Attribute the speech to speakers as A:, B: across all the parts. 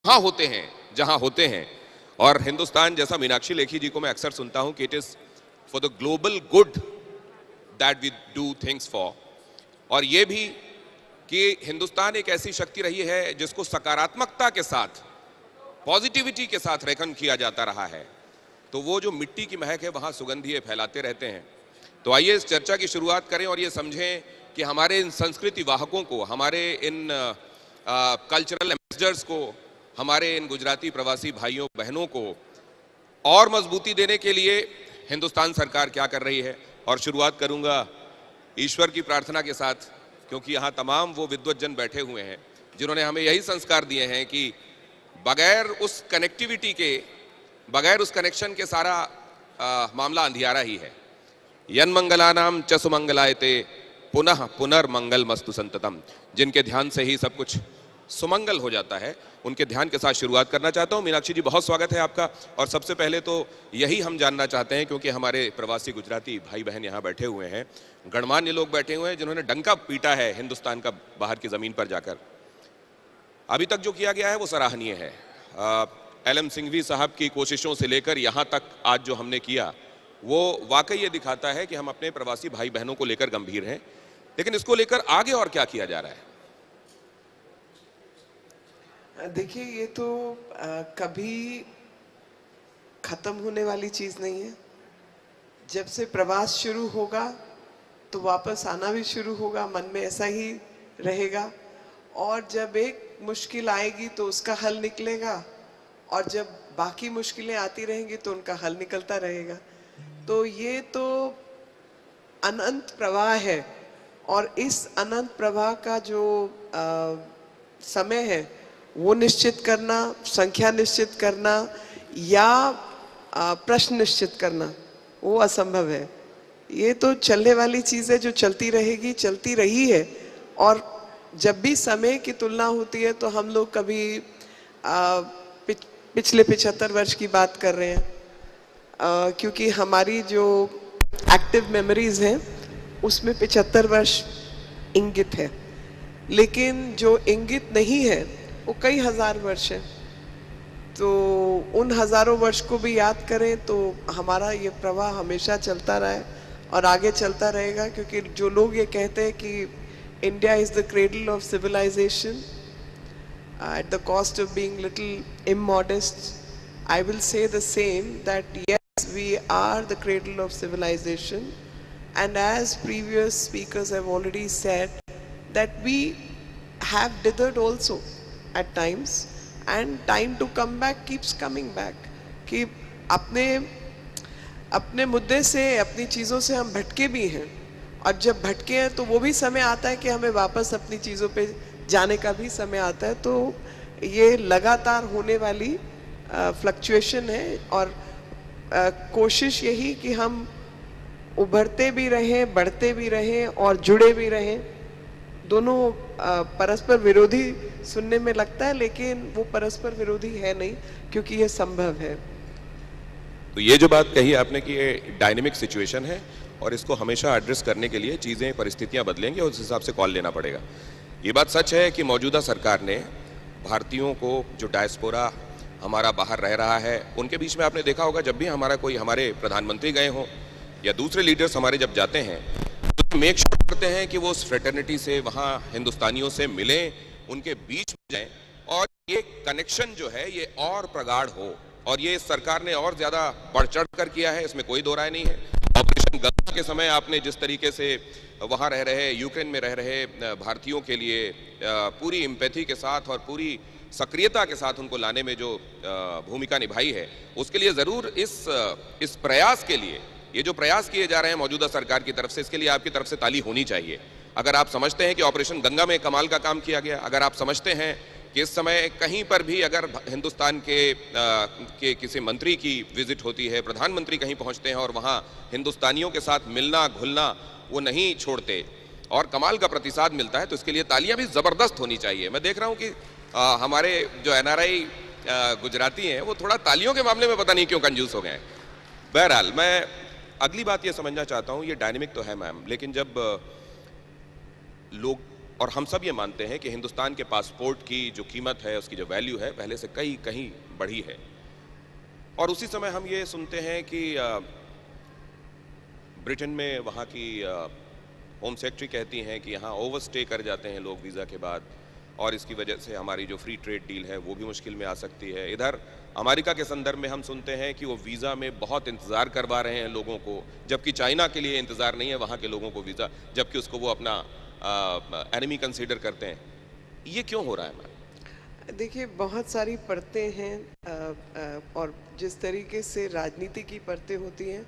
A: वहां होते हैं जहां होते हैं। और हिंदुस्तान, जैसा मीनाक्षी लेखी जी को मैं अक्सर सुनता हूं कि it is for the global good that we do things for, और ये भी कि हिंदुस्तान एक ऐसी शक्ति रही है जिसको सकारात्मकता के साथ, पॉजिटिविटी के साथ रेकन किया जाता रहा है। तो वो जो मिट्टी की महक है वहां सुगंधिए फैलाते रहते हैं। तो आइए इस चर्चा की शुरुआत करें और ये समझें कि हमारे इन संस्कृति वाहकों को, हमारे इन कल्चरल एम्बेसडर्स को, हमारे इन गुजराती प्रवासी भाइयों बहनों को और मजबूती देने के लिए हिंदुस्तान सरकार क्या कर रही है। और शुरुआत करूंगा ईश्वर की प्रार्थना के साथ, क्योंकि यहाँ तमाम वो विद्वज्जन बैठे हुए हैं जिन्होंने हमें यही संस्कार दिए हैं कि बगैर उस कनेक्टिविटी के, बगैर उस कनेक्शन के सारा मामला अंधियारा ही है। यन मंगलानाम च सुमंगलायते पुनः पुनर्मंगलमस्तु संततम, जिनके ध्यान से ही सब कुछ सुमंगल हो जाता है, उनके ध्यान के साथ शुरुआत करना चाहता हूं। मीनाक्षी जी, बहुत स्वागत है आपका। और सबसे पहले तो यही हम जानना चाहते हैं, क्योंकि हमारे प्रवासी गुजराती भाई बहन यहाँ बैठे हुए हैं, गणमान्य लोग बैठे हुए हैं जिन्होंने डंका पीटा है हिंदुस्तान का बाहर की जमीन पर जाकर। अभी तक जो किया गया है वो सराहनीय है। LM सिंघवी साहब की कोशिशों से लेकर यहाँ तक आज जो हमने किया, वो वाकई ये दिखाता है कि हम अपने प्रवासी भाई बहनों को लेकर गंभीर हैं। लेकिन इसको लेकर आगे और क्या किया जा रहा है?
B: देखिए, ये तो कभी खत्म होने वाली चीज नहीं है। जब से प्रवास शुरू होगा तो वापस आना भी शुरू होगा, मन में ऐसा ही रहेगा। और जब एक मुश्किल आएगी तो उसका हल निकलेगा, और जब बाकी मुश्किलें आती रहेंगी तो उनका हल निकलता रहेगा। तो ये तो अनंत प्रवाह है, और इस अनंत प्रवाह का जो समय है वो निश्चित करना, संख्या निश्चित करना या प्रश्न निश्चित करना, वो असंभव है। ये तो चलने वाली चीज़ है जो चलती रहेगी, चलती रही है। और जब भी समय की तुलना होती है तो हम लोग कभी पिछले 75 वर्ष की बात कर रहे हैं, क्योंकि हमारी जो एक्टिव मेमोरीज हैं उसमें 75 वर्ष इंगित है। लेकिन जो इंगित नहीं है वो कई हजार वर्ष है। तो उन हजारों वर्ष को भी याद करें तो हमारा ये प्रवाह हमेशा चलता रहा है और आगे चलता रहेगा। क्योंकि जो लोग ये कहते हैं कि India is the cradle of civilisation at the cost of being little immodest, I will say the same, that yes, we are the cradle of civilization, and as previous speakers have already said, that we have dithered also at times, and time to come back keeps coming back. कि अपने मुद्दे से, अपनी चीज़ों से हम भटके भी हैं, और जब भटके हैं तो वो भी समय आता है कि हमें वापस अपनी चीज़ों पे जाने का भी समय आता है। तो ये लगातार होने वाली फ्लक्चुएशन है, और कोशिश यही कि हम उभरते भी रहें, बढ़ते भी रहें और जुड़े भी रहें। दोनों परस्पर विरोधी सुनने में लगता है, लेकिन वो परस्पर विरोधी है नहीं, क्योंकि ये संभव है।
A: तो ये जो बात कही आपने कि ये डायनेमिक सिचुएशन है और इसको हमेशा एड्रेस करने के लिए चीज़ें, परिस्थितियां बदलेंगे और उस हिसाब से कॉल लेना पड़ेगा। ये बात सच है कि मौजूदा सरकार ने भारतीयों को, जो डायस्पोरा हमारा बाहर रह रहा है, उनके बीच में आपने देखा होगा, जब भी हमारे प्रधानमंत्री गए हों या दूसरे लीडर्स हमारे जब जाते हैं तो मेक श्योर करते हैं कि वो उस फ्रेटर्निटी से, वहाँ हिंदुस्तानियों से मिलें, उनके बीच में जाएं, और ये कनेक्शन जो है ये और प्रगाढ़ हो। और ये सरकार ने और ज़्यादा बढ़ चढ़ कर किया है, इसमें कोई दो राय नहीं है। ऑपरेशन गंगा के समय आपने जिस तरीके से वहाँ रह रहे, यूक्रेन में रह रहे भारतीयों के लिए पूरी एम्पैथी के साथ और पूरी सक्रियता के साथ उनको लाने में जो भूमिका निभाई है, उसके लिए ज़रूर इस प्रयास के लिए, ये जो प्रयास किए जा रहे हैं मौजूदा सरकार की तरफ से, इसके लिए आपकी तरफ से ताली होनी चाहिए। अगर आप समझते हैं कि ऑपरेशन गंगा में कमाल का काम किया गया, अगर आप समझते हैं कि इस समय कहीं पर भी अगर हिंदुस्तान के किसी मंत्री की विजिट होती है, प्रधानमंत्री कहीं पहुंचते हैं और वहां हिंदुस्तानियों के साथ मिलना घुलना वो नहीं छोड़ते और कमाल का प्रतिसाद मिलता है, तो इसके लिए तालियां भी ज़बरदस्त होनी चाहिए। मैं देख रहा हूं कि हमारे जो NRI गुजराती हैं वो थोड़ा तालियों के मामले में पता नहीं क्यों कंजूस हो गए हैं। बहरहाल, मैं अगली बात ये समझना चाहता हूँ, ये डायनेमिक तो है मैम, लेकिन जब लोग और हम सब ये मानते हैं कि हिंदुस्तान के पासपोर्ट की जो कीमत है, उसकी जो वैल्यू है, पहले से कहीं बढ़ी है। और उसी समय हम ये सुनते हैं कि ब्रिटेन में वहाँ की होम सेक्रेटरी कहती हैं कि यहाँ ओवरस्टे कर जाते हैं लोग वीज़ा के बाद, और इसकी वजह से हमारी जो फ्री ट्रेड डील है वो भी मुश्किल में आ सकती है। इधर अमेरिका के संदर्भ में हम सुनते हैं कि वो वीज़ा में बहुत इंतज़ार करवा रहे हैं लोगों को, जबकि चाइना के लिए इंतज़ार नहीं है वहाँ के लोगों को वीज़ा, जबकि उसको वो अपना एनिमी कंसीडर करते हैं। ये क्यों हो रहा है मैम?
B: देखिए, बहुत सारी परतें हैं और जिस तरीके से राजनीति की परतें होती हैं,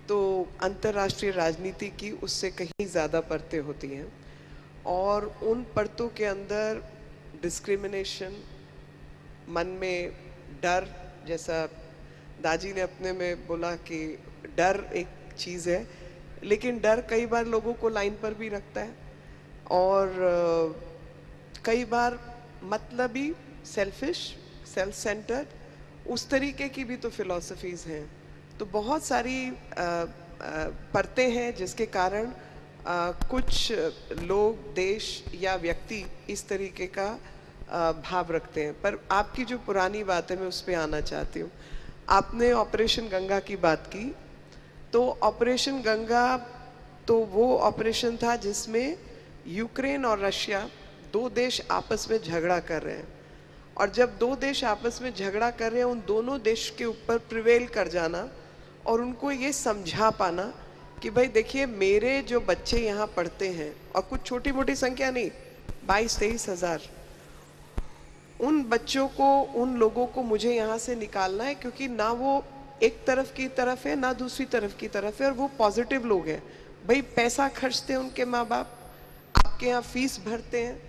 B: तो अंतर्राष्ट्रीय राजनीति की उससे कहीं ज़्यादा परतें होती हैं, और उन परतों के अंदर डिस्क्रिमिनेशन, मन में डर, जैसा दाजी ने अपने में बोला कि डर एक चीज़ है, लेकिन डर कई बार लोगों को लाइन पर भी रखता है, और कई बार मतलबी, सेल्फिश, सेल्फ सेंटर्ड, उस तरीके की भी तो फिलॉसफीज़ हैं। तो बहुत सारी परतें हैं जिसके कारण कुछ लोग, देश या व्यक्ति इस तरीके का भाव रखते हैं। पर आपकी जो पुरानी बात है, मैं उस पर आना चाहती हूँ। आपने ऑपरेशन गंगा की बात की, तो ऑपरेशन गंगा तो वो ऑपरेशन था जिसमें यूक्रेन और रशिया, दो देश आपस में झगड़ा कर रहे हैं, और जब दो देश आपस में झगड़ा कर रहे हैं, उन दोनों देश के ऊपर प्रिवेल कर जाना और उनको ये समझा पाना कि भाई देखिए, मेरे जो बच्चे यहाँ पढ़ते हैं, और कुछ छोटी मोटी संख्या नहीं, 22-23 हज़ार, उन बच्चों को, उन लोगों को मुझे यहाँ से निकालना है, क्योंकि ना वो एक तरफ की तरफ है ना दूसरी तरफ की तरफ है, और वो पॉजिटिव लोग हैं। भाई पैसा खर्चते हैं उनके माँ बाप, आपके यहाँ फीस भरते हैं,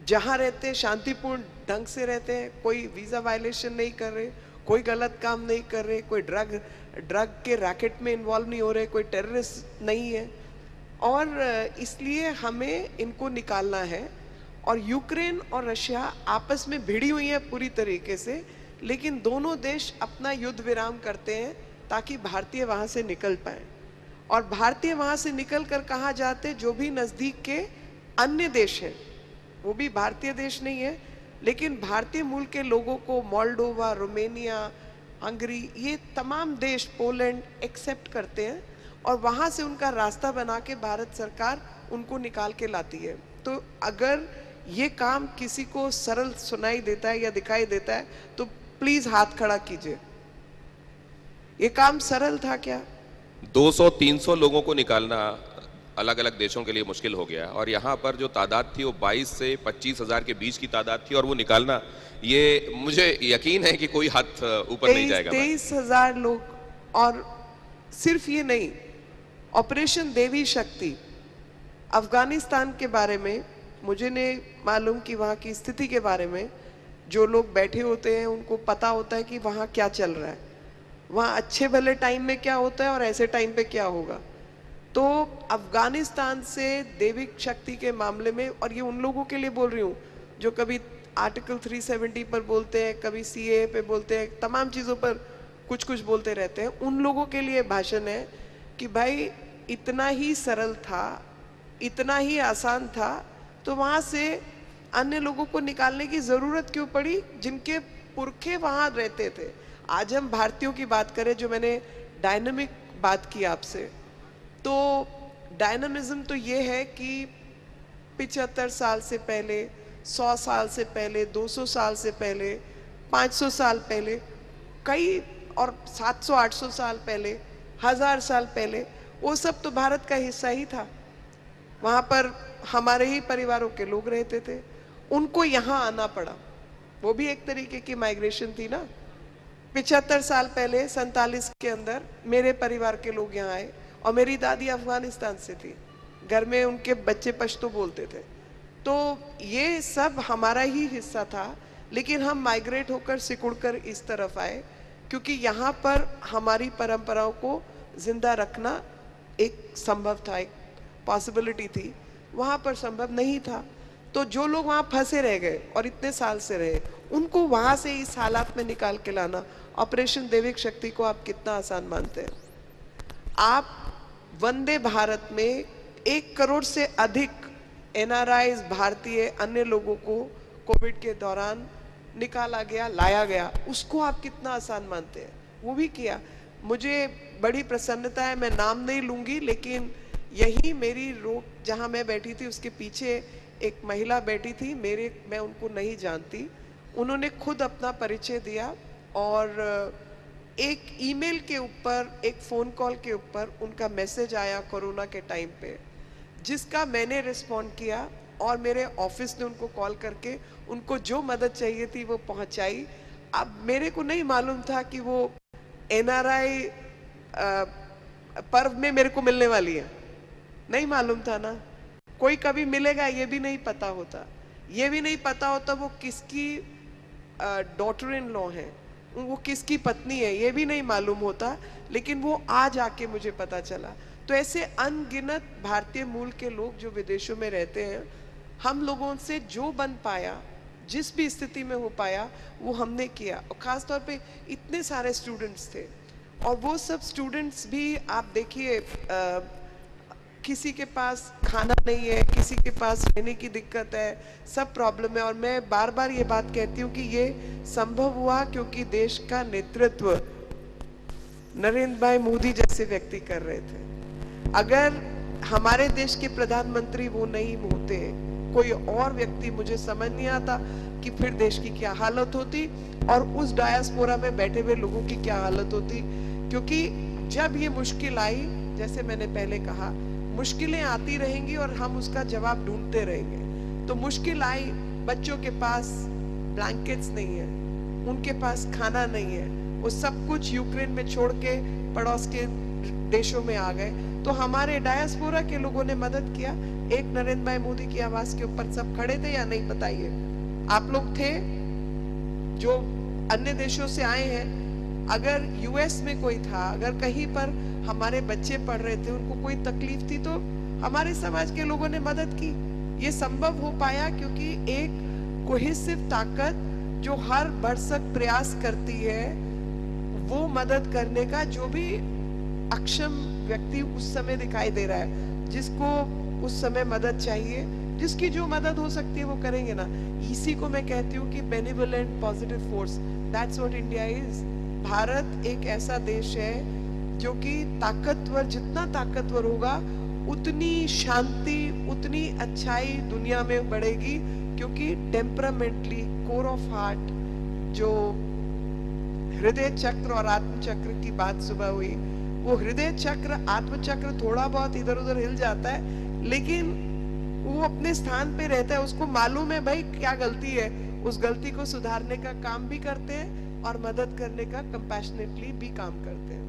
B: जहाँ रहते हैं शांतिपूर्ण ढंग से रहते हैं, कोई वीज़ा वायलेशन नहीं कर रहे, कोई गलत काम नहीं कर रहे, कोई ड्रग के रैकेट में इन्वॉल्व नहीं हो रहे, कोई टेररिस्ट नहीं है, और इसलिए हमें इनको निकालना है। और यूक्रेन और रशिया आपस में भिड़ी हुई है पूरी तरीके से, लेकिन दोनों देश अपना युद्ध विराम करते हैं ताकि भारतीय वहाँ से निकल पाए, और भारतीय वहाँ से निकल कर कहाँ जाते, जो भी नज़दीक के अन्य देश हैं, वो भी भारतीय देश नहीं है, लेकिन भारतीय मूल के लोगों को मोल्डोवा, रोमेनिया, हंगरी, ये तमाम देश, पोलैंड एक्सेप्ट करते हैं, और वहाँ से उनका रास्ता बना के भारत सरकार उनको निकाल के लाती है। तो अगर ये काम किसी को सरल सुनाई देता है या दिखाई देता है, तो प्लीज हाथ खड़ा कीजिए। ये काम सरल था क्या?
A: 200-300 लोगों को निकालना अलग अलग देशों के लिए मुश्किल हो गया, और यहाँ पर जो तादाद थी वो 22 से 25 हज़ार के बीच की तादाद थी, और वो निकालना, ये मुझे यकीन है कि कोई हाथ ऊपर नहीं जाएगा।
B: 23 हज़ार लोग, और सिर्फ ये नहीं, ऑपरेशन देवी शक्ति, अफगानिस्तान के बारे में मुझे नहीं मालूम कि वहाँ की स्थिति के बारे में जो लोग बैठे होते हैं उनको पता होता है कि वहाँ क्या चल रहा है, वहाँ अच्छे भले टाइम में क्या होता है और ऐसे टाइम पे क्या होगा। तो अफगानिस्तान से देविक शक्ति के मामले में, और ये उन लोगों के लिए बोल रही हूँ जो कभी आर्टिकल 370 पर बोलते हैं, कभी CAA पे बोलते हैं, तमाम चीज़ों पर कुछ कुछ बोलते रहते हैं, उन लोगों के लिए भाषण है कि भाई इतना ही सरल था, इतना ही आसान था, तो वहाँ से अन्य लोगों को निकालने की ज़रूरत क्यों पड़ी जिनके पुरखे वहाँ रहते थे। आज हम भारतीयों की बात करें, जो मैंने डायनामिक बात की आपसे, तो डायनामिज्म तो ये है कि 75 साल से पहले, 100 साल से पहले, 200 साल से पहले, 500 साल पहले, कई और 700-800 साल पहले, 1000 साल पहले, वो सब तो भारत का हिस्सा ही था। वहाँ पर हमारे ही परिवारों के लोग रहते थे, उनको यहाँ आना पड़ा, वो भी एक तरीके की माइग्रेशन थी ना। 75 साल पहले 47 के अंदर मेरे परिवार के लोग यहाँ आए, और मेरी दादी अफगानिस्तान से थी, घर में उनके बच्चे पश्तो बोलते थे, तो ये सब हमारा ही हिस्सा था। लेकिन हम माइग्रेट होकर सिकुड़कर इस तरफ आए, क्योंकि यहाँ पर हमारी परंपराओं को जिंदा रखना एक संभव था, एक पॉसिबिलिटी थी, वहाँ पर संभव नहीं था। तो जो लोग वहाँ फंसे रह गए और इतने साल से रहे, उनको वहाँ से इस हालात में निकाल के लाना, ऑपरेशन देविक शक्ति को आप कितना आसान मानते हैं? आप वंदे भारत में 1 करोड़ से अधिक एनआरआईज, भारतीय अन्य लोगों को कोविड के दौरान निकाला गया, लाया गया, उसको आप कितना आसान मानते हैं? वो भी किया। मुझे बड़ी प्रसन्नता है, मैं नाम नहीं लूंगी, लेकिन यही मेरी रोड जहां मैं बैठी थी उसके पीछे एक महिला बैठी थी, मैं उनको नहीं जानती, उन्होंने खुद अपना परिचय दिया और एक ईमेल के ऊपर, एक फ़ोन कॉल के ऊपर उनका मैसेज आया कोरोना के टाइम पे, जिसका मैंने रिस्पॉन्ड किया और मेरे ऑफिस ने उनको कॉल करके उनको जो मदद चाहिए थी वो पहुंचाई। अब मेरे को नहीं मालूम था कि वो एनआरआई पर्व में मेरे को मिलने वाली है, नहीं मालूम था ना। कोई कभी मिलेगा ये भी नहीं पता होता, ये भी नहीं पता होता वो किसकी डॉटर इन लॉ है, वो किसकी पत्नी है, ये भी नहीं मालूम होता, लेकिन वो आज आके मुझे पता चला। तो ऐसे अनगिनत भारतीय मूल के लोग जो विदेशों में रहते हैं, हम लोगों से जो बन पाया, जिस भी स्थिति में हो पाया, वो हमने किया। और खास तौर पे इतने सारे स्टूडेंट्स थे, और वो सब स्टूडेंट्स भी आप देखिए, किसी के पास खाना नहीं है, किसी के पास रहने की दिक्कत है, सब प्रॉब्लम है। और मैं बार बार ये बात कहती हूँ कि ये संभव हुआ क्योंकि देश का नेतृत्व नरेंद्र भाई मोदी जैसे व्यक्ति कर रहे थे। अगर हमारे देश के प्रधानमंत्री वो नहीं होते, कोई और व्यक्ति, मुझे समझ नहीं आता कि फिर देश की क्या हालत होती और उस डायस्पोरा में बैठे हुए लोगों की क्या हालत होती। क्योंकि जब ये मुश्किल आई, जैसे मैंने पहले कहा, मुश्किलें आती रहेंगी और हम उसका जवाब ढूंढते रहेंगे। तो मुश्किल आई, बच्चों के पास ब्लैंकेट्स नहीं है, उनके पास खाना नहीं है, वो सब कुछ यूक्रेन में छोड़ के पड़ोस के देशों में आ गए। तो हमारे डायस्पोरा के लोगों ने मदद किया। एक नरेंद्र भाई मोदी की आवाज के ऊपर सब खड़े थे या नहीं, बताइए? आप लोग थे जो अन्य देशों से आए हैं। अगर यूएस में कोई था, अगर कहीं पर हमारे बच्चे पढ़ रहे थे, उनको कोई तकलीफ थी, तो हमारे समाज के लोगों ने मदद की। ये संभव हो पाया क्योंकि एक कोहेसिव ताकत जो हर भरसक प्रयास करती है, वो मदद करने का, जो भी अक्षम व्यक्ति उस समय दिखाई दे रहा है, जिसको उस समय मदद चाहिए, जिसकी जो मदद हो सकती है वो करेंगे ना। इसी को मैं कहती हूँ कि benevolent positive force, that's what India is. Bharat एक ऐसा देश है जो कि ताकतवर, जितना ताकतवर होगा उतनी शांति, उतनी अच्छाई दुनिया में बढ़ेगी। क्योंकि टेम्परामेंटली, कोर ऑफ हार्ट, जो हृदय चक्र और आत्म चक्र की बात सुबह हुई, वो हृदय चक्र, आत्म चक्र थोड़ा बहुत इधर उधर हिल जाता है, लेकिन वो अपने स्थान पे रहता है। उसको मालूम है भाई क्या गलती है, उस गलती को सुधारने का काम भी करते हैं और मदद करने का कंपैशनेटली भी काम करते हैं।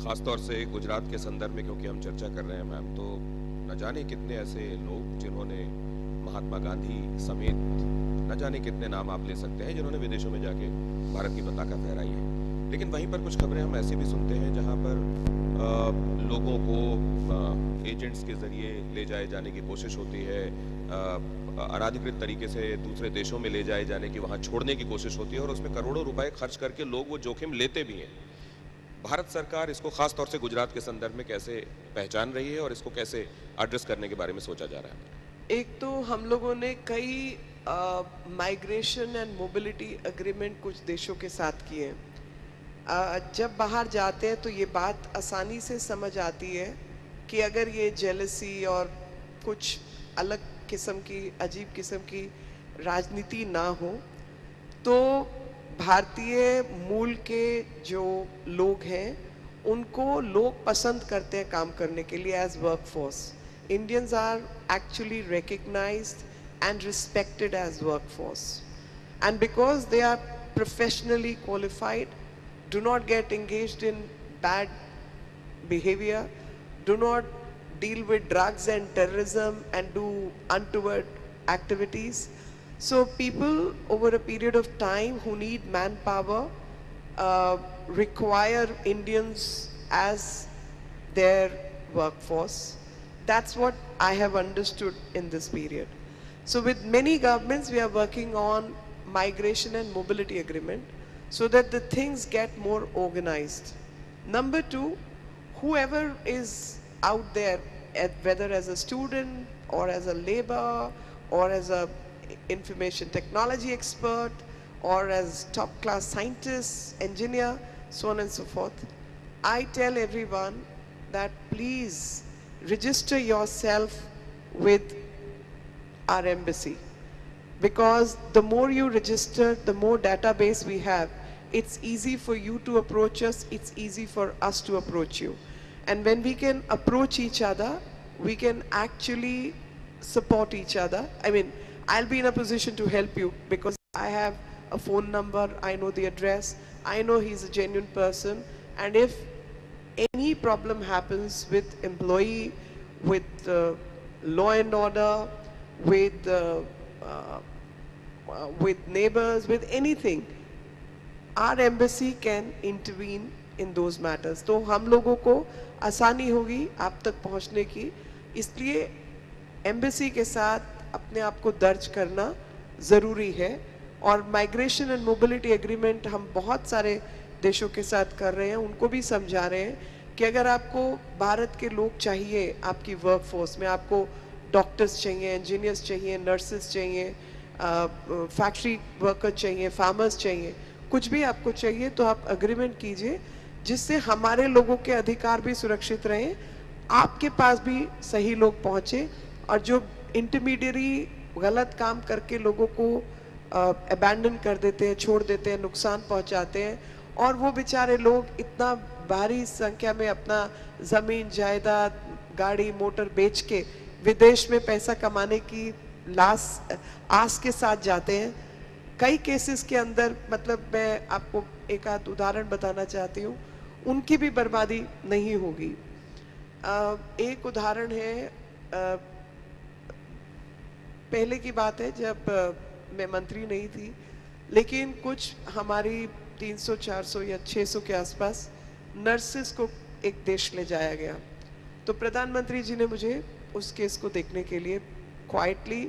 A: खासतौर से गुजरात के संदर्भ में क्योंकि हम चर्चा कर रहे हैं मैम, तो न जाने कितने ऐसे लोग जिन्होंने महात्मा गांधी समेत न जाने कितने नाम आप ले सकते हैं, जिन्होंने विदेशों में जाके भारत की पताका फहराई है। लेकिन वहीं पर कुछ खबरें हम ऐसे भी सुनते हैं जहां पर लोगों को एजेंट्स के जरिए ले जाए जाने की कोशिश होती है, अनाधिकृत तरीके से दूसरे देशों में ले जाए जाने की, वहां छोड़ने की कोशिश होती है, और उसमें करोड़ों रुपए खर्च करके लोग वो जोखिम लेते भी हैं। भारत सरकार इसको खास तौर से गुजरात के संदर्भ में कैसे पहचान रही है और इसको कैसे एड्रेस करने के बारे में सोचा जा रहा है?
B: एक तो हम लोगों ने कई माइग्रेशन एंड मोबिलिटी एग्रीमेंट कुछ देशों के साथ किए हैं। जब बाहर जाते हैं तो ये बात आसानी से समझ आती है कि अगर ये जेलसी और कुछ अलग किस्म की, अजीब किस्म की राजनीति ना हो, तो भारतीय मूल के जो लोग हैं उनको लोग पसंद करते हैं काम करने के लिए as workforce. Indians are actually recognized and respected as workforce, and because they are professionally qualified, do not get engaged in bad behavior, do not deal with drugs and terrorism and do untoward activities. So people over a period of time who need manpower require Indians as their workforce. That's what I have understood in this period. So with many governments, we are working on migration and mobility agreement so that the things get more organized. Number two, whoever is out there, whether as a student or as a labor or as a information technology expert or as top class scientist, engineer, so on and so forth. I tell everyone that please register yourself with our embassy, because the more you register, the more database we have. It's easy for you to approach us, it's easy for us to approach you. And when we can approach each other, we can actually support each other. I mean, I'll be in a position to help you because I have a phone number, I know the address, I know he's a genuine person, and if any problem happens with employee, with law and order, with neighbors, with anything, our embassy can intervene in those matters. तो हम लोगों को आसानी होगी आप तक पहुंचने की, इसलिए embassy के साथ अपने आप को दर्ज करना ज़रूरी है. और माइग्रेशन एंड मोबिलिटी एग्रीमेंट हम बहुत सारे देशों के साथ कर रहे हैं, उनको भी समझा रहे हैं कि अगर आपको भारत के लोग चाहिए आपकी वर्क फोर्स में, आपको डॉक्टर्स चाहिए, इंजीनियर्स चाहिए, नर्सेस चाहिए, फैक्ट्री वर्कर चाहिए, फार्मर्स चाहिए, कुछ भी आपको चाहिए तो आप अग्रीमेंट कीजिए जिससे हमारे लोगों के अधिकार भी सुरक्षित रहें, आपके पास भी सही लोग पहुंचे, और जो इंटरमीडियरी गलत काम करके लोगों को अबैंडन कर देते हैं, छोड़ देते हैं, नुकसान पहुंचाते हैं, और वो बेचारे लोग इतना भारी संख्या में अपना ज़मीन जायदाद गाड़ी मोटर बेच के विदेश में पैसा कमाने की आस के साथ जाते हैं. कई केसेस के अंदर, मतलब मैं आपको एक आध उदाहरण बताना चाहती हूँ, उनकी भी बर्बादी नहीं होगी. एक उदाहरण है, पहले की बात है जब मैं मंत्री नहीं थी, लेकिन कुछ हमारी 300, 400 या 600 के आसपास नर्सेस को एक देश ले जाया गया. तो प्रधानमंत्री जी ने मुझे उस केस को देखने के लिए क्वाइटली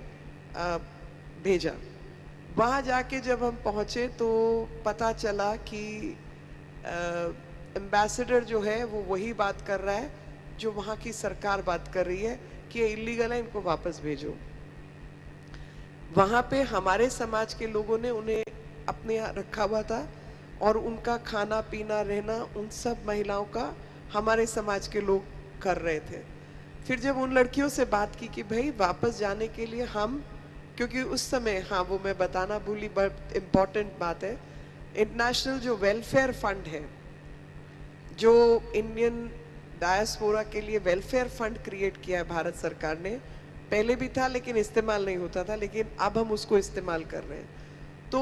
B: भेजा. वहाँ जाके जब हम पहुँचे तो पता चला कि एम्बेसडर जो है वो वही बात कर रहा है जो वहाँ की सरकार बात कर रही है कि ये इलीगल है, इनको वापस भेजो. वहाँ पे हमारे समाज के लोगों ने उन्हें अपने यहाँ रखा हुआ था, और उनका खाना पीना रहना उन सब महिलाओं का हमारे समाज के लोग कर रहे थे. फिर जब उन लड़कियों से बात की कि भाई वापस जाने के लिए हम, क्योंकि उस समय, हाँ वो मैं बताना भूली, बट इम्पॉर्टेंट बात है, इंटरनेशनल जो वेलफेयर फंड है, जो इंडियन डायस्पोरा के लिए वेलफेयर फंड क्रिएट किया है भारत सरकार ने, पहले भी था लेकिन इस्तेमाल नहीं होता था, लेकिन अब हम उसको इस्तेमाल कर रहे हैं. तो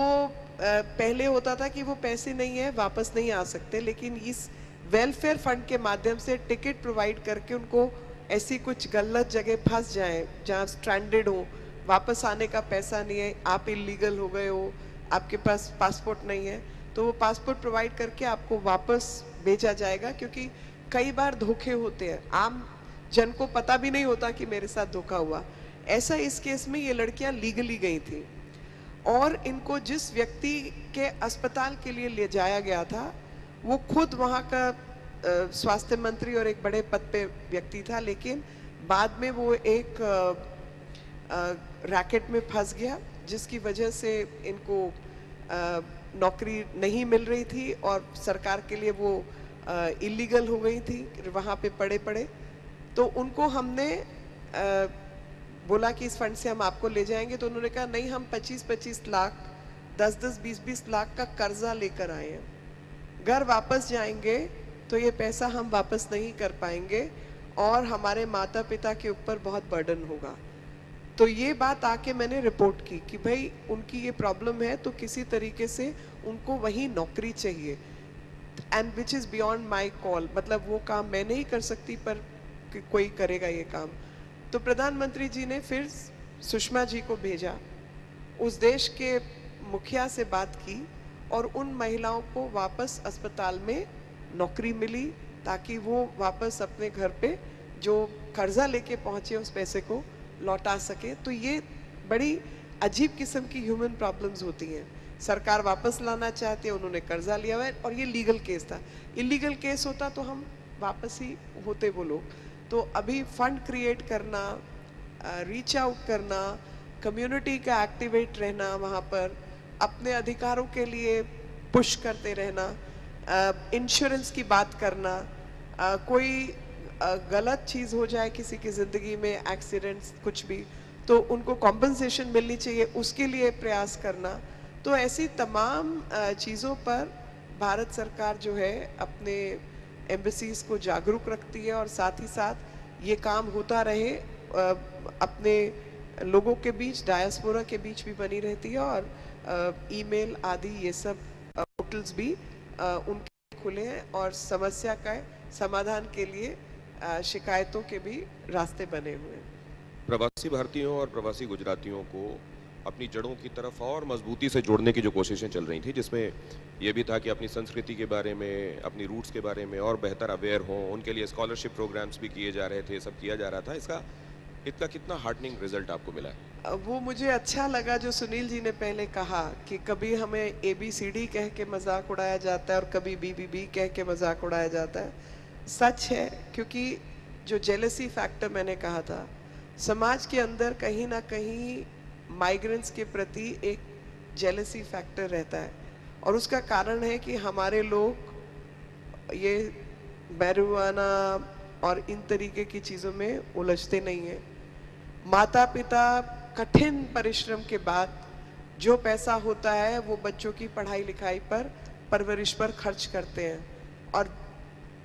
B: पहले होता था कि वो पैसे नहीं है, वापस नहीं आ सकते, लेकिन इस वेलफेयर फंड के माध्यम से टिकट प्रोवाइड करके उनको ऐसी कुछ गलत जगह फंस जाए जहाँ स्ट्रैंडेड हो, वापस आने का पैसा नहीं है, आप इलीगल हो गए हो, आपके पास पासपोर्ट नहीं है, तो वो पासपोर्ट प्रोवाइड करके आपको वापस भेजा जाएगा. क्योंकि कई बार धोखे होते हैं, आम जन को पता भी नहीं होता कि मेरे साथ धोखा हुआ. ऐसा इस केस में ये लड़कियां लीगली गई थी, और इनको जिस व्यक्ति के अस्पताल के लिए ले जाया गया था वो खुद वहाँ का स्वास्थ्य मंत्री और एक बड़े पद पे व्यक्ति था, लेकिन बाद में वो एक रैकेट में फंस गया जिसकी वजह से इनको नौकरी नहीं मिल रही थी और सरकार के लिए वो इलीगल हो गई थी वहाँ पे पड़े. तो उनको हमने बोला कि इस फंड से हम आपको ले जाएंगे, तो उन्होंने कहा नहीं, हम 25-25 लाख 10-10 20-20 लाख का कर्जा लेकर आए हैं, घर वापस जाएंगे तो ये पैसा हम वापस नहीं कर पाएंगे और हमारे माता पिता के ऊपर बहुत बर्डन होगा. तो ये बात आके मैंने रिपोर्ट की कि भाई उनकी ये प्रॉब्लम है, तो किसी तरीके से उनको वही नौकरी चाहिए, and which is beyond my call. मतलब वो काम मैं नहीं कर सकती पर कोई करेगा ये काम. तो प्रधानमंत्री जी ने फिर सुषमा जी को भेजा, उस देश के मुखिया से बात की और उन महिलाओं को वापस अस्पताल में नौकरी मिली ताकि वो वापस अपने घर पे जो कर्जा लेके पहुंचे उस पैसे को लौटा सके. तो ये बड़ी अजीब किस्म की ह्यूमन प्रॉब्लम्स होती हैं. सरकार वापस लाना चाहती है, उन्होंने कर्जा लिया हुआ है और ये लीगल केस था. इलीगल केस होता तो हम वापस ही होते वो लोग. तो अभी फंड क्रिएट करना, रीच आउट करना, कम्युनिटी का एक्टिवेट रहना, वहाँ पर अपने अधिकारों के लिए पुश करते रहना, इंश्योरेंस की बात करना, कोई गलत चीज़ हो जाए किसी की ज़िंदगी में, एक्सीडेंट्स कुछ भी, तो उनको कॉम्पनसेशन मिलनी चाहिए, उसके लिए प्रयास करना। तो ऐसी तमाम चीज़ों पर भारत सरकार जो है अपने एम्बेसीज को जागरूक रखती है और साथ ही साथ ये काम होता रहे, अपने लोगों के बीच, डायस्पोरा के बीच भी बनी रहती है और ईमेल आदि ये सब पोर्टल्स भी उनके खुले हैं और समस्या का समाधान के लिए शिकायतों के भी रास्ते बने हुए हैं।
A: प्रवासी भारतीयों और प्रवासी गुजरातियों को अपनी जड़ों की तरफ और मजबूती से जोड़ने की जो कोशिशें चल रही थी, जिसमें यह भी था कि अपनी संस्कृति के बारे में, अपनी रूट्स के बारे में और बेहतर अवेयर हों, उनके लिए स्कॉलरशिप प्रोग्राम्स भी किए जा रहे थे, सब किया जा रहा था। इसका कितना हार्टनिंग रिजल्ट आपको मिला है?
B: वो मुझे अच्छा लगा जो सुनील जी ने पहले कहा कि कभी हमें ABCD कह के मजाक उड़ाया जाता है और कभी BBB कह के मजाक उड़ाया जाता है। सच है, क्योंकि जो जेलसी फैक्टर मैंने कहा था, समाज के अंदर कहीं ना कहीं माइग्रेंट्स के प्रति एक जेलसी फैक्टर रहता है और उसका कारण है कि हमारे लोग ये मैरिजुआना और इन तरीके की चीज़ों में उलझते नहीं हैं। माता पिता कठिन परिश्रम के बाद जो पैसा होता है वो बच्चों की पढ़ाई लिखाई पर, परवरिश पर खर्च करते हैं और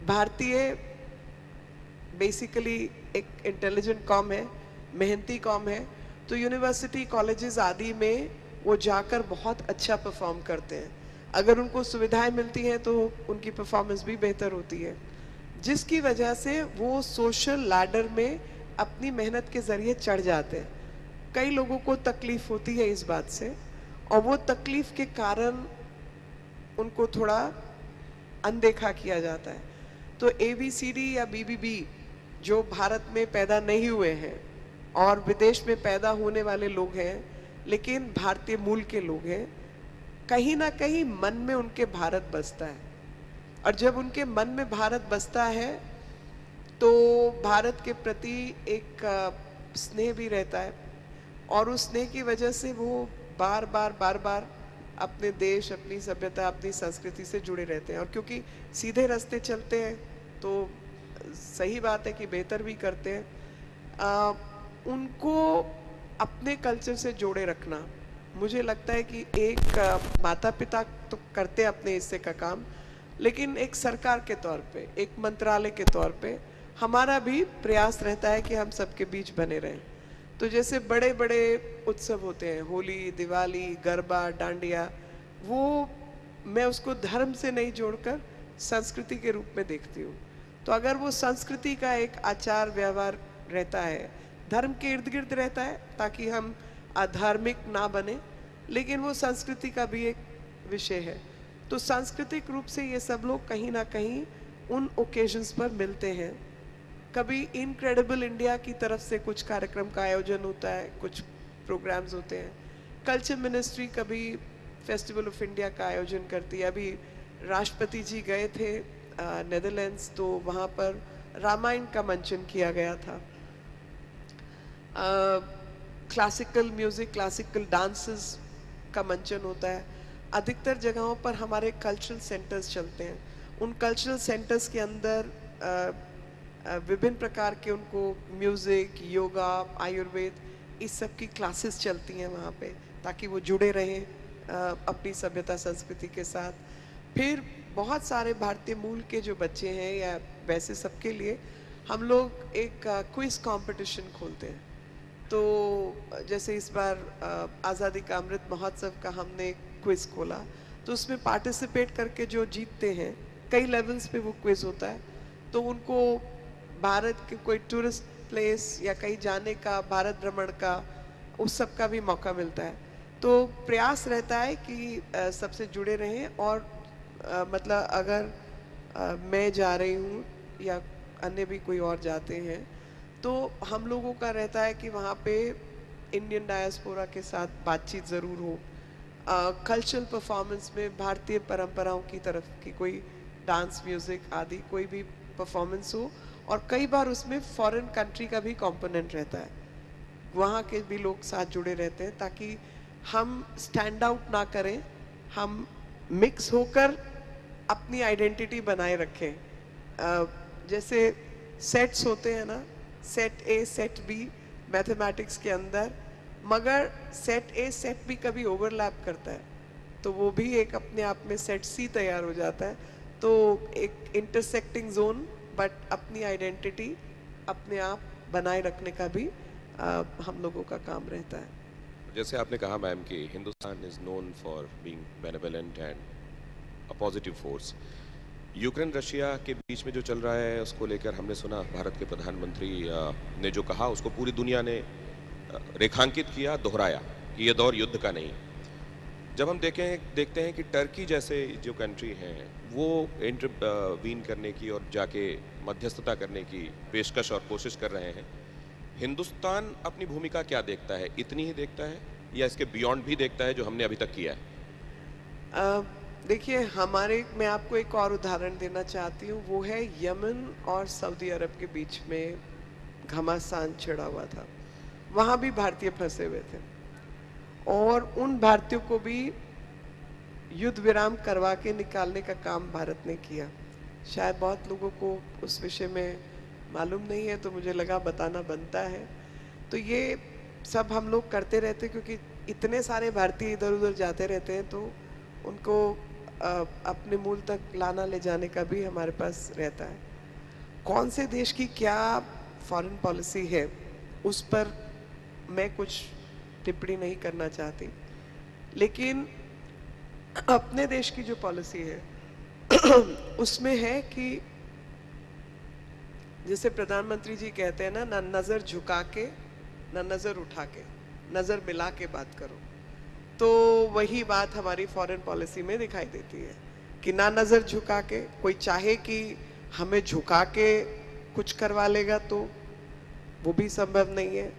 B: भारतीय बेसिकली एक इंटेलिजेंट कॉम है, मेहनती कॉम है, तो यूनिवर्सिटी कॉलेजेस आदि में वो जाकर बहुत अच्छा परफॉर्म करते हैं। अगर उनको सुविधाएं मिलती हैं तो उनकी परफॉर्मेंस भी बेहतर होती है, जिसकी वजह से वो सोशल लैडर में अपनी मेहनत के ज़रिए चढ़ जाते हैं। कई लोगों को तकलीफ होती है इस बात से और वो तकलीफ के कारण उनको थोड़ा अनदेखा किया जाता है। तो ABCD या BBB जो भारत में पैदा नहीं हुए हैं और विदेश में पैदा होने वाले लोग हैं लेकिन भारतीय मूल के लोग हैं, कहीं ना कहीं मन में उनके भारत बसता है और जब उनके मन में भारत बसता है तो भारत के प्रति एक स्नेह भी रहता है और उस स्नेह की वजह से वो बार बार अपने देश, अपनी सभ्यता, अपनी संस्कृति से जुड़े रहते हैं और क्योंकि सीधे रास्ते चलते हैं तो सही बात है कि बेहतर भी करते हैं। उनको अपने कल्चर से जोड़े रखना, मुझे लगता है कि एक माता पिता तो करते हैं अपने हिस्से का काम, लेकिन एक सरकार के तौर पे, एक मंत्रालय के तौर पे हमारा भी प्रयास रहता है कि हम सबके बीच बने रहें। तो जैसे बड़े बड़े उत्सव होते हैं, होली, दिवाली, गरबा, डांडिया, वो मैं उसको धर्म से नहीं जोड़कर संस्कृति के रूप में देखती हूँ। तो अगर वो संस्कृति का एक आचार व्यवहार रहता है, धर्म के इर्द गिर्द रहता है ताकि हम अधार्मिक ना बने, लेकिन वो संस्कृति का भी एक विषय है। तो सांस्कृतिक रूप से ये सब लोग कहीं ना कहीं उन ओकेजन्स पर मिलते हैं। कभी इनक्रेडिबल इंडिया की तरफ से कुछ कार्यक्रम का आयोजन होता है, कुछ प्रोग्राम्स होते हैं। कल्चर मिनिस्ट्री कभी फेस्टिवल ऑफ इंडिया का आयोजन करती है। अभी राष्ट्रपति जी गए थे नेदरलैंड्स, तो वहाँ पर रामायण का मंचन किया गया था। क्लासिकल म्यूज़िक, क्लासिकल डांसेस का मंचन होता है। अधिकतर जगहों पर हमारे कल्चरल सेंटर्स चलते हैं। उन कल्चरल सेंटर्स के अंदर विभिन्न प्रकार के उनको म्यूज़िक, योगा, आयुर्वेद, इस सब की क्लासेस चलती हैं वहाँ पे, ताकि वो जुड़े रहें अपनी सभ्यता संस्कृति के साथ। फिर बहुत सारे भारतीय मूल के जो बच्चे हैं या वैसे सबके लिए हम लोग एक क्विज़ कंपटीशन खोलते हैं। तो जैसे इस बार आज़ादी का अमृत महोत्सव का हमने क्विज़ खोला, तो उसमें पार्टिसिपेट करके जो जीतते हैं, कई लेवल्स पे वो क्विज़ होता है, तो उनको भारत के कोई टूरिस्ट प्लेस या कहीं जाने का, भारत भ्रमण का, उस सब का भी मौका मिलता है। तो प्रयास रहता है कि सबसे जुड़े रहें और मतलब अगर मैं जा रही हूँ या अन्य भी कोई और जाते हैं, तो हम लोगों का रहता है कि वहाँ पे इंडियन डायस्पोरा के साथ बातचीत ज़रूर हो। कल्चरल परफॉर्मेंस में भारतीय परंपराओं की तरफ की कोई डांस, म्यूज़िक आदि कोई भी परफॉर्मेंस हो और कई बार उसमें फॉरेन कंट्री का भी कंपोनेंट रहता है, वहाँ के भी लोग साथ जुड़े रहते हैं ताकि हम स्टैंड आउट ना करें, हम मिक्स होकर अपनी आइडेंटिटी बनाए रखें। जैसे सेट्स होते हैं ना, set A set B mathematics के अंदर, मगर सेट ए सेट बी कभी ओवरलैप करता है तो वो भी एक अपने आप में सेट सी तैयार हो जाता है। तो एक इंटरसेक्टिंग जोन, बट अपनी आइडेंटिटी अपने आप बनाए रखने का भी हम लोगों का काम रहता है।
A: जैसे आपने कहा मैम कि Hindustan is known for being benevolent and a positive force. Ukraine Russia के बीच में जो चल रहा है उसको लेकर हमने सुना भारत के प्रधानमंत्री ने जो कहा उसको पूरी दुनिया ने रेखांकित किया, दोहराया कि ये दौर युद्ध का नहीं। जब हम देखते हैं कि टर्की जैसे जो कंट्री हैं वो इंटरवीन करने की और जाके मध्यस्थता करने की पेशकश और कोशिश कर रहे हैं, हिंदुस्तान अपनी भूमिका क्या देखता है? इतनी ही देखता है या इसके बियॉन्ड भी देखता है जो हमने अभी तक किया है?
B: देखिए, मैं आपको एक और उदाहरण देना चाहती हूँ, वो है यमन और सऊदी अरब के बीच में घमासान छिड़ा हुआ था। वहाँ भी भारतीय फंसे हुए थे और उन भारतीयों को भी युद्ध विराम करवा के निकालने का काम भारत ने किया। शायद बहुत लोगों को उस विषय में मालूम नहीं है, तो मुझे लगा बताना बनता है। तो ये सब हम लोग करते रहते, क्योंकि इतने सारे भारतीय इधर उधर जाते रहते हैं, तो उनको अपने मूल तक लाना ले जाने का भी हमारे पास रहता है। कौन से देश की क्या फॉरेन पॉलिसी है उस पर मैं कुछ टिप्पणी नहीं करना चाहती, लेकिन अपने देश की जो पॉलिसी है उसमें है कि जैसे प्रधानमंत्री जी कहते हैं ना नजर झुका के, ना नजर उठा के, नजर मिला के बात करो। तो वही बात हमारी फॉरेन पॉलिसी में दिखाई देती है कि ना नजर झुका के, कोई चाहे कि हमें झुका के कुछ करवा लेगा तो वो भी संभव नहीं है।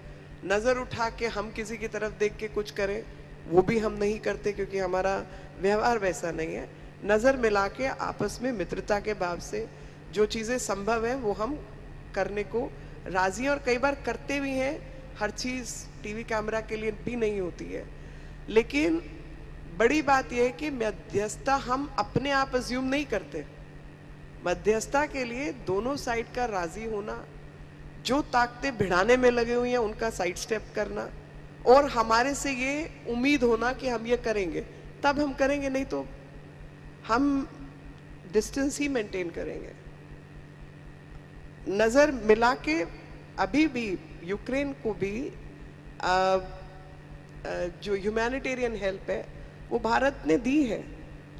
B: नजर उठा के हम किसी की तरफ देख के कुछ करें, वो भी हम नहीं करते, क्योंकि हमारा व्यवहार वैसा नहीं है। नजर मिला के आपस में मित्रता के भाव से जो चीजें संभव है वो हम करने को राजी हैं, और कई बार करते भी हैं। हर चीज टीवी कैमरा के लिए भी नहीं होती है, लेकिन बड़ी बात यह है कि मध्यस्थता हम अपने आप अज्यूम नहीं करते। मध्यस्थता के लिए दोनों साइड का राजी होना, जो ताकतें भिड़ाने में लगे हुई हैं उनका साइड स्टेप करना, और हमारे से ये उम्मीद होना कि हम ये करेंगे, तब हम करेंगे, नहीं तो हम डिस्टेंस ही मेंटेन करेंगे। नजर मिला के अभी भी यूक्रेन को भी जो ह्यूमैनिटेरियन हेल्प है वो भारत ने दी है,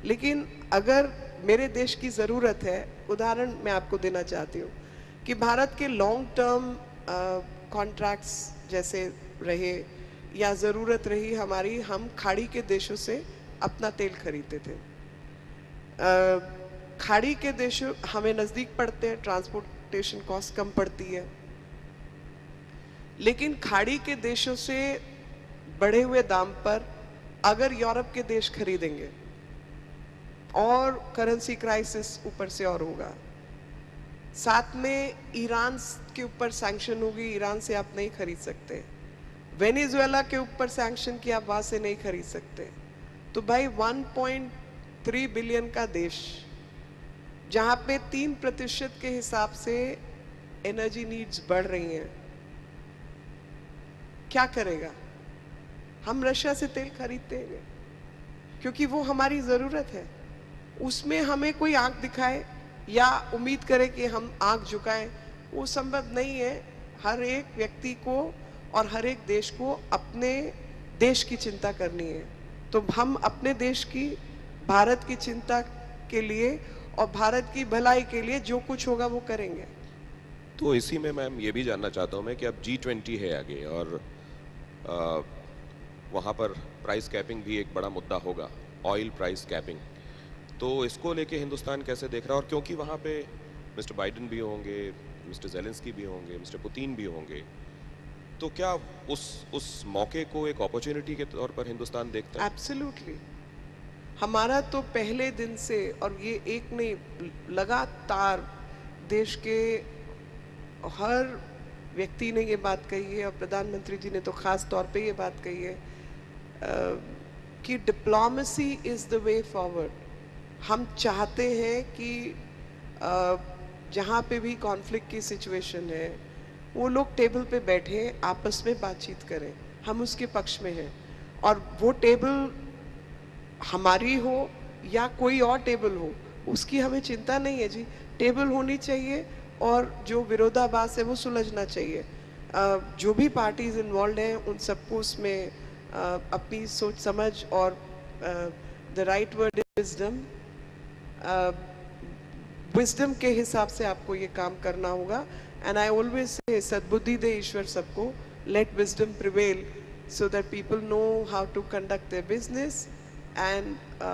B: लेकिन अगर मेरे देश की ज़रूरत है, उदाहरण मैं आपको देना चाहती हूँ कि भारत के लॉन्ग टर्म कॉन्ट्रैक्ट्स जैसे रहे या ज़रूरत रही हमारी, हम खाड़ी के देशों से अपना तेल खरीदते थे। खाड़ी के देशों हमें नज़दीक पड़ते हैं, ट्रांसपोर्टेशन कॉस्ट कम पड़ती है, लेकिन खाड़ी के देशों से बढ़े हुए दाम पर अगर यूरोप के देश खरीदेंगे और करेंसी क्राइसिस ऊपर से और होगा, साथ में ईरान के ऊपर सैंक्शन होगी, ईरान से आप नहीं खरीद सकते, वेनेजुएला के ऊपर सैंक्शन की आप वहां से नहीं खरीद सकते। तो भाई 1.3 बिलियन का देश जहां पे 3% के हिसाब से एनर्जी नीड्स बढ़ रही हैं, क्या करेगा? हम रशिया से तेल खरीदते हैं क्योंकि वो हमारी जरूरत है। उसमें हमें कोई आंख दिखाए या उम्मीद करे कि हम आंख झुकाएं, वो संभव नहीं है। हर एक व्यक्ति को और हर एक देश को अपने देश की चिंता करनी है, तो हम अपने देश की, भारत की चिंता के लिए और भारत की भलाई के लिए जो कुछ होगा वो करेंगे।
A: तो इसी में मैम ये भी जानना चाहता हूँ मैं कि अब G20 है आगे और वहाँ पर प्राइस कैपिंग भी एक बड़ा मुद्दा होगा, ऑयल प्राइस कैपिंग। तो इसको लेके हिंदुस्तान कैसे देख रहा है? और क्योंकि वहाँ पे मिस्टर बाइडेन भी होंगे, मिस्टर जेलेंस्की भी होंगे, मिस्टर पुतिन भी होंगे, तो क्या उस मौके को एक अपॉर्चुनिटी के तौर पर हिंदुस्तान देखता है?
B: एब्सोल्युटली। हमारा तो पहले दिन से, और ये एक नहीं, लगातार देश के हर व्यक्ति ने ये बात कही है और प्रधानमंत्री जी ने तो खास तौर पे ये बात कही है कि diplomacy is the way forward. हम चाहते हैं कि जहाँ पे भी कॉन्फ्लिक्ट की सिचुएशन है वो लोग टेबल पे बैठे आपस में बातचीत करें, हम उसके पक्ष में हैं। और वो टेबल हमारी हो या कोई और टेबल हो उसकी हमें चिंता नहीं है जी, टेबल होनी चाहिए और जो विरोधाभास है वो सुलझना चाहिए। जो भी पार्टीज इन्वॉल्व हैं उन सबको उसमें अपनी सोच समझ और the right word is wisdom, wisdom के हिसाब से आपको ये काम करना होगा। एंड आई ऑलवेज से सद्बुद्धि दे ईश्वर सबको, let wisdom prevail so that people know how to conduct their business and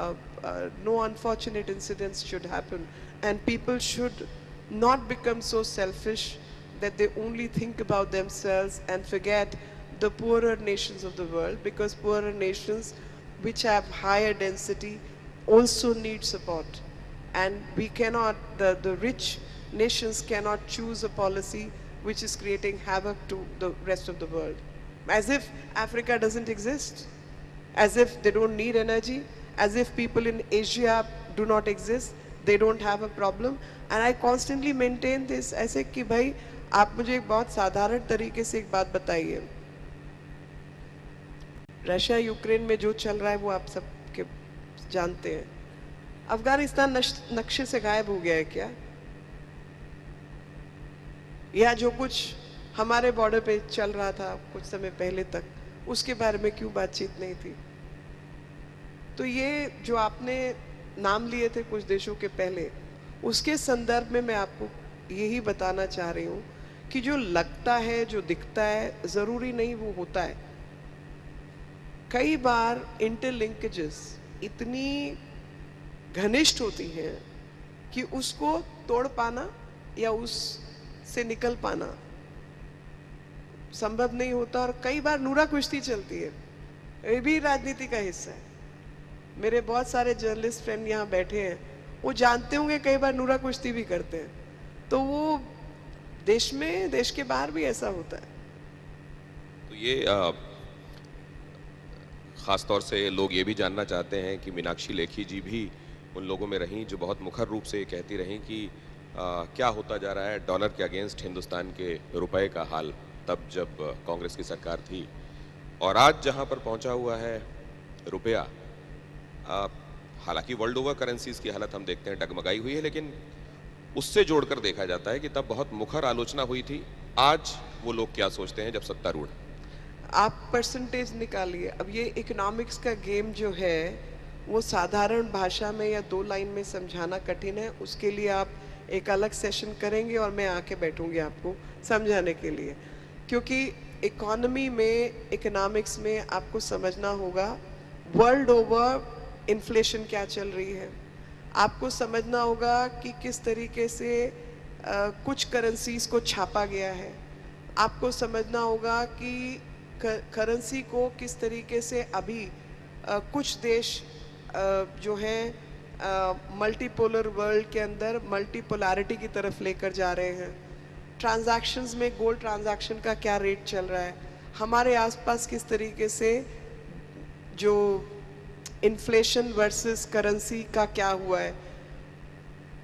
B: no unfortunate incidents should happen, and people should not become so selfish that they only think about themselves and forget the poorer nations of the world, because poorer nations which have higher density also need support, and we cannot, the rich nations cannot choose a policy which is creating havoc to the rest of the world, as if Africa doesn't exist, as if they don't need energy, as if people in Asia do not exist, they don't have a problem. And I constantly maintain this ऐसे कि भाई आप मुझे एक बहुत साधारण तरीके से एक बात बताइए, रशिया यूक्रेन में जो चल रहा है वो आप सब के जानते हैं। अफगानिस्तान नक्शे से गायब हो गया है क्या? या जो कुछ हमारे बॉर्डर पे चल रहा था कुछ समय पहले तक, उसके बारे में क्यों बातचीत नहीं थी? तो ये जो आपने नाम लिए थे कुछ देशों के पहले, उसके संदर्भ में मैं आपको यही बताना चाह रही हूँ कि जो लगता है, जो दिखता है, ज़रूरी नहीं वो होता है। कई बार इंटरलिंकेजेस इतनी घनिष्ठ होती हैं कि उसको तोड़ पाना या उससे निकल पाना संभव नहीं होता। और कई बार नूरा कुश्ती चलती है, ये भी राजनीति का हिस्सा है। मेरे बहुत सारे जर्नलिस्ट फ्रेंड यहाँ बैठे हैं, वो जानते होंगे कई बार नूरा कुश्ती भी करते हैं। तो वो देश में, देश के बाहर भी ऐसा होता है।
A: तो ये ख़ास तौर से लोग ये भी जानना चाहते हैं कि मीनाक्षी लेखी जी भी उन लोगों में रहीं जो बहुत मुखर रूप से कहती रहीं कि क्या होता जा रहा है डॉलर के अगेंस्ट हिंदुस्तान के रुपए का हाल, तब जब कांग्रेस की सरकार थी, और आज जहां पर पहुंचा हुआ है रुपया। हालांकि वर्ल्ड ओवर करेंसीज की हालत हम देखते हैं डगमगाई हुई है, लेकिन उससे जोड़कर देखा जाता है कि तब बहुत मुखर आलोचना हुई थी। आज वो लोग क्या सोचते हैं जब सत्तारूढ़?
B: आप परसेंटेज निकालिए। अब ये इकोनॉमिक्स का गेम जो है वो साधारण भाषा में या 2 लाइन में समझाना कठिन है। उसके लिए आप एक अलग सेशन करेंगे और मैं आके बैठूंगी आपको समझाने के लिए, क्योंकि इकोनॉमी में, इकोनॉमिक्स में आपको समझना होगा वर्ल्ड ओवर इन्फ्लेशन क्या चल रही है। आपको समझना होगा कि किस तरीके से कुछ करेंसीज को छापा गया है। आपको समझना होगा कि करेंसी को किस तरीके से अभी कुछ देश जो हैं मल्टीपोलर वर्ल्ड के अंदर मल्टीपोलैरिटी की तरफ लेकर जा रहे हैं। ट्रांजैक्शंस में गोल्ड ट्रांजैक्शन का क्या रेट चल रहा है, हमारे आसपास किस तरीके से जो इन्फ्लेशन वर्सेस करेंसी का क्या हुआ है,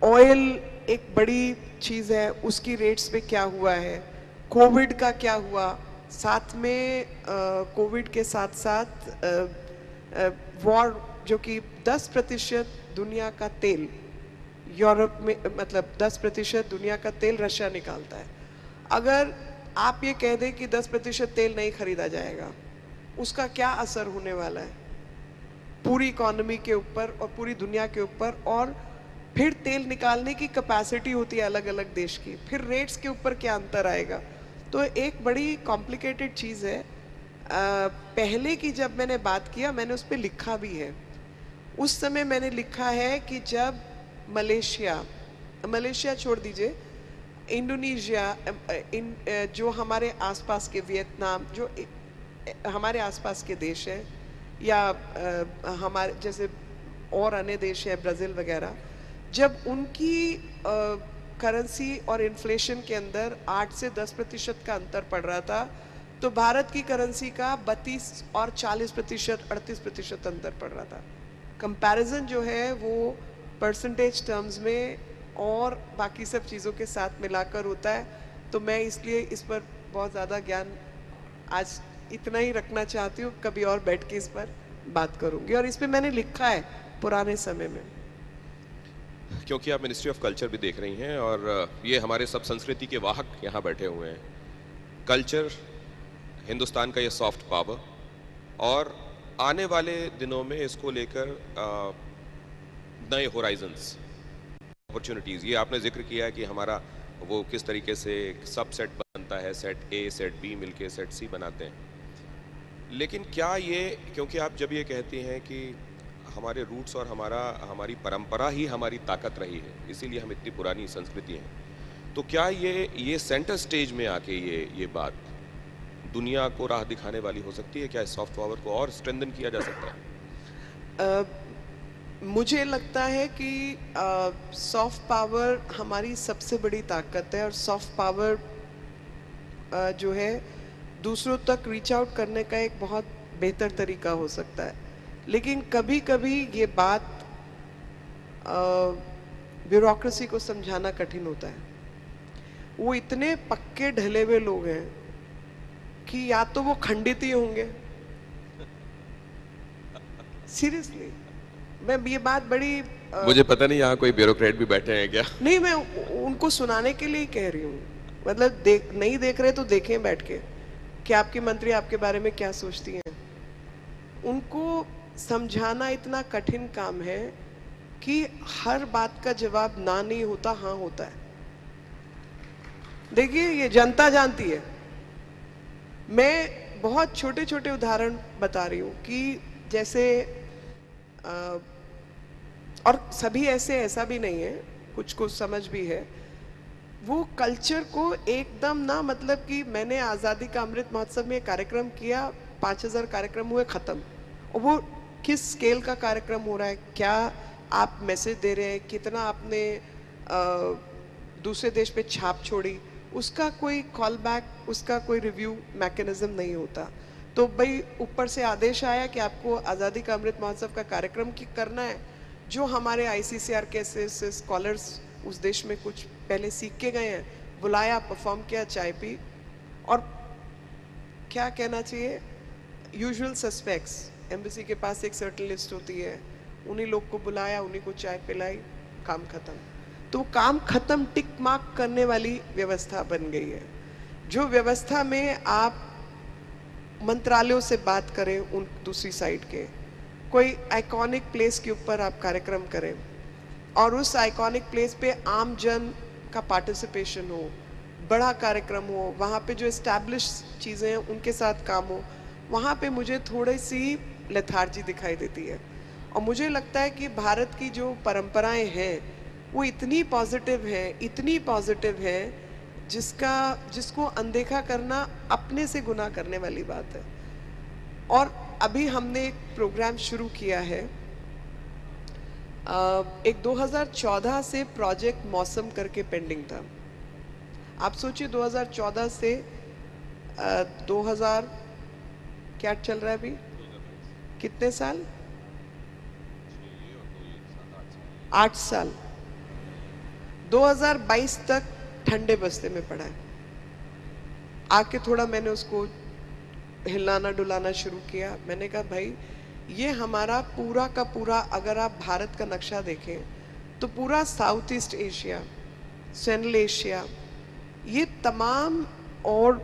B: ऑयल एक बड़ी चीज़ है उसकी रेट्स पे क्या हुआ है, कोविड का क्या हुआ, साथ में कोविड के साथ साथ वॉर, जो कि 10% दुनिया का तेल यूरोप में, मतलब 10% दुनिया का तेल रशिया निकालता है। अगर आप ये कह दें कि 10% तेल नहीं खरीदा जाएगा, उसका क्या असर होने वाला है पूरी इकोनॉमी के ऊपर और पूरी दुनिया के ऊपर। और फिर तेल निकालने की कैपेसिटी होती है अलग अलग देश की, फिर रेट्स के ऊपर क्या अंतर आएगा। तो एक बड़ी कॉम्प्लिकेटेड चीज़ है। पहले की जब मैंने बात किया, मैंने उस पर लिखा भी है। उस समय मैंने लिखा है कि जब मलेशिया छोड़ दीजिए, इंडोनेशिया, जो हमारे आसपास के, वियतनाम, जो हमारे आसपास के देश हैं, या हमारे जैसे और अन्य देश हैं, ब्राज़ील वगैरह, जब उनकी करेंसी और इन्फ्लेशन के अंदर 8 से 10% का अंतर पड़ रहा था, तो भारत की करेंसी का 32 और 40%, 38% अंतर पड़ रहा था। कंपैरिजन जो है वो परसेंटेज टर्म्स में और बाकी सब चीज़ों के साथ मिलाकर होता है। तो मैं इसलिए इस पर बहुत ज़्यादा ज्ञान आज इतना ही रखना चाहती हूँ, कभी और बैठ के इस पर बात करूँगी। और इस पर मैंने लिखा है पुराने समय में।
A: क्योंकि आप मिनिस्ट्री ऑफ कल्चर भी देख रही हैं और ये हमारे सब संस्कृति के वाहक यहाँ बैठे हुए हैं। कल्चर, हिंदुस्तान का ये सॉफ्ट पावर, और आने वाले दिनों में इसको लेकर नए होराइजन्स, अपॉर्चुनिटीज़, ये आपने जिक्र किया है कि हमारा वो किस तरीके से सब सेट बनता है, सेट ए सेट बी मिलके सेट सी बनाते हैं। लेकिन क्या ये, क्योंकि आप जब ये कहती हैं कि हमारे रूट्स और हमारी परंपरा ही हमारी ताकत रही है, इसीलिए हम इतनी पुरानी संस्कृति हैं, तो क्या ये सेंटर स्टेज में आके ये बात दुनिया को राह दिखाने वाली हो सकती है? क्या इस सॉफ्ट पावर को और स्ट्रेंथन किया जा सकता है?
B: मुझे लगता है कि सॉफ्ट पावर हमारी सबसे बड़ी ताकत है, और सॉफ्ट पावर जो है दूसरों तक रीच आउट करने का एक बहुत बेहतर तरीका हो सकता है। लेकिन कभी कभी ये बात ब्यूरोक्रेसी को समझाना कठिन होता है। वो इतने पक्के ढले हुए लोग हैं कि या तो वो खंडित ही होंगे, सीरियसली मैं ये बात बड़ी
A: मुझे पता नहीं यहाँ कोई ब्यूरोक्रेट भी बैठे हैं क्या?
B: नहीं, मैं उनको सुनाने के लिए कह रही हूँ। मतलब नहीं देख रहे तो देखें बैठ के कि आपकी मंत्री आपके बारे में क्या सोचती हैं। उनको समझाना इतना कठिन काम है कि हर बात का जवाब ना नहीं होता, हाँ होता है। देखिए, ये जनता जानती है। मैं बहुत छोटे छोटे उदाहरण बता रही हूँ कि जैसे और सभी ऐसा भी नहीं है, कुछ को समझ भी है। वो कल्चर को एकदम ना, मतलब कि मैंने आज़ादी का अमृत महोत्सव में कार्यक्रम किया, 5000 कार्यक्रम हुए, ख़त्म। और वो किस स्केल का कार्यक्रम हो रहा है, क्या आप मैसेज दे रहे हैं, कितना आपने दूसरे देश पे छाप छोड़ी, उसका कोई कॉल बैक, उसका कोई रिव्यू मैकेनिज्म नहीं होता। तो भाई ऊपर से आदेश आया कि आपको आज़ादी का अमृत महोत्सव का कार्यक्रम करना है। जो हमारे ICCR के स्कॉलर्स उस देश में कुछ पहले सीख के गए हैं, बुलाया, परफॉर्म किया, चाय पी, और क्या कहना चाहिए, यूजुअल सस्पेक्ट्स, एम्बेसी के पास एक सर्टेन लिस्ट होती है, उन्हीं लोग को बुलाया, उन्हीं को चाय पिलाई, काम खत्म। तो काम खत्म टिक मार्क करने वाली व्यवस्था बन गई है। जो व्यवस्था में आप मंत्रालयों से बात करें, उन दूसरी साइड के कोई आइकॉनिक प्लेस के ऊपर आप कार्यक्रम करें और उस आइकॉनिक प्लेस पे आम जन का पार्टिसिपेशन हो, बड़ा कार्यक्रम हो, वहाँ पे जो एस्टैब्लिश चीज़ें हैं उनके साथ काम हो, वहाँ पे मुझे थोड़ी सी लेथार्जी दिखाई देती है। और मुझे लगता है कि भारत की जो परंपराएं हैं वो इतनी पॉजिटिव है जिसको अनदेखा करना अपने से गुनाह करने वाली बात है। और अभी हमने एक प्रोग्राम शुरू किया है, एक 2014 से प्रोजेक्ट मौसम करके पेंडिंग था। आप सोचिए 2014 से 2000 क्या चल रहा है अभी, कितने साल, 8 साल, 2022 तक ठंडे बस्ते में पड़ा है। आके थोड़ा मैंने उसको हिलाना डुलाना शुरू किया। मैंने कहा भाई ये हमारा पूरा का पूरा, अगर आप भारत का नक्शा देखें तो पूरा south east Asia, central Asia, ये तमाम और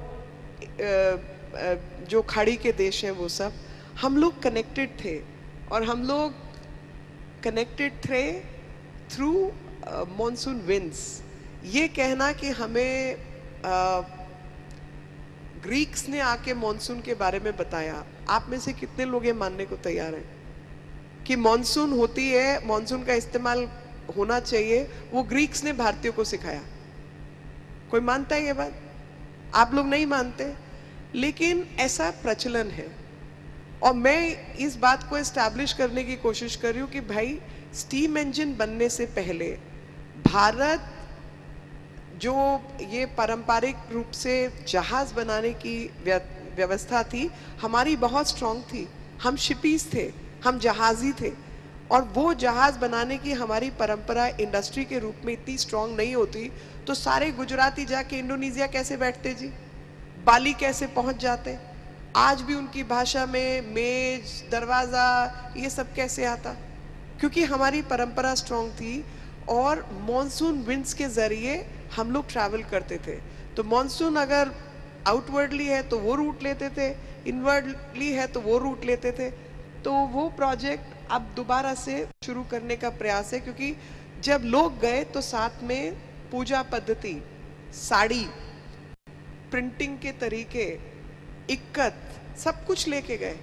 B: जो खाड़ी के देश हैं वो सब हम लोग कनेक्टेड थे। और हम लोग कनेक्टेड थे थ्रू मॉनसून विंड्स। ये कहना कि हमें ग्रीक्स ने आके मॉनसून के बारे में बताया, आप में से कितने लोग ये मानने को तैयार हैं कि मॉनसून होती है, मॉनसून का इस्तेमाल होना चाहिए, वो ग्रीक्स ने भारतीयों को सिखाया? कोई मानता है ये बात? आप लोग नहीं मानते, लेकिन ऐसा प्रचलन है। और मैं इस बात को एस्टैब्लिश करने की कोशिश कर रही हूँ कि भाई स्टीम इंजन बनने से पहले भारत जो ये पारंपरिक रूप से जहाज बनाने की व्यवस्था थी, हमारी बहुत स्ट्रांग थी। हम शिपीज थे, हम जहाजी थे, और वो जहाज बनाने की हमारी परंपरा इंडस्ट्री के रूप में इतनी स्ट्रांग नहीं होती तो सारे गुजराती जाके इंडोनेशिया कैसे बैठते जी, बाली कैसे पहुंच जाते? आज भी उनकी भाषा में मेज, दरवाजा, ये सब कैसे आता? क्योंकि हमारी परंपरा स्ट्रांग थी और मॉनसून विंड्स के जरिए हम लोग ट्रैवल करते थे। तो मॉनसून अगर आउटवर्डली है तो वो रूट लेते थे, इनवर्डली है तो वो रूट लेते थे। तो वो प्रोजेक्ट अब दोबारा से शुरू करने का प्रयास है, क्योंकि जब लोग गए तो साथ में पूजा पद्धति, साड़ी, प्रिंटिंग के तरीके, इक्कत, सब कुछ लेके गए,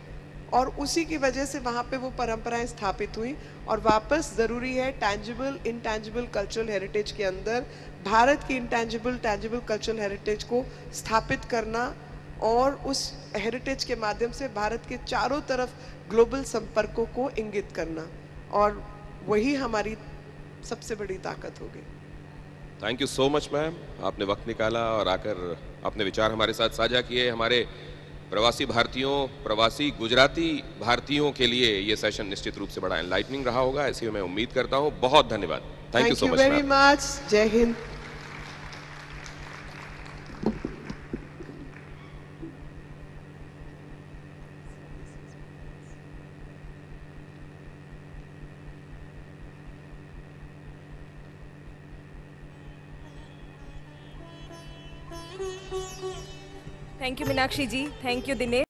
B: और उसी की वजह से वहाँ पे वो परंपराएं स्थापित हुई। और वापस ज़रूरी है टैंजिबल इंटैंजिबल कल्चरल हेरिटेज के अंदर भारत की इंटैंजिबल टैंजिबल कल्चरल हेरिटेज को स्थापित करना, और उस हेरिटेज के माध्यम से भारत के चारों तरफ ग्लोबल संपर्कों को इंगित करना, और वही हमारी सबसे बड़ी ताकत होगी।
A: Thank you so much ma'am, आपने वक्त निकाला और आकर अपने विचार हमारे साथ साझा किए। हमारे प्रवासी भारतीयों, प्रवासी गुजराती भारतीयों के लिए ये सेशन निश्चित रूप से बड़ा एनलाइटनिंग रहा होगा, ऐसी मैं उम्मीद करता हूँ। बहुत धन्यवाद। Thank you so much
B: very much. जय हिंद।
C: Thank you Meenakshi ji, thank you Dinesh.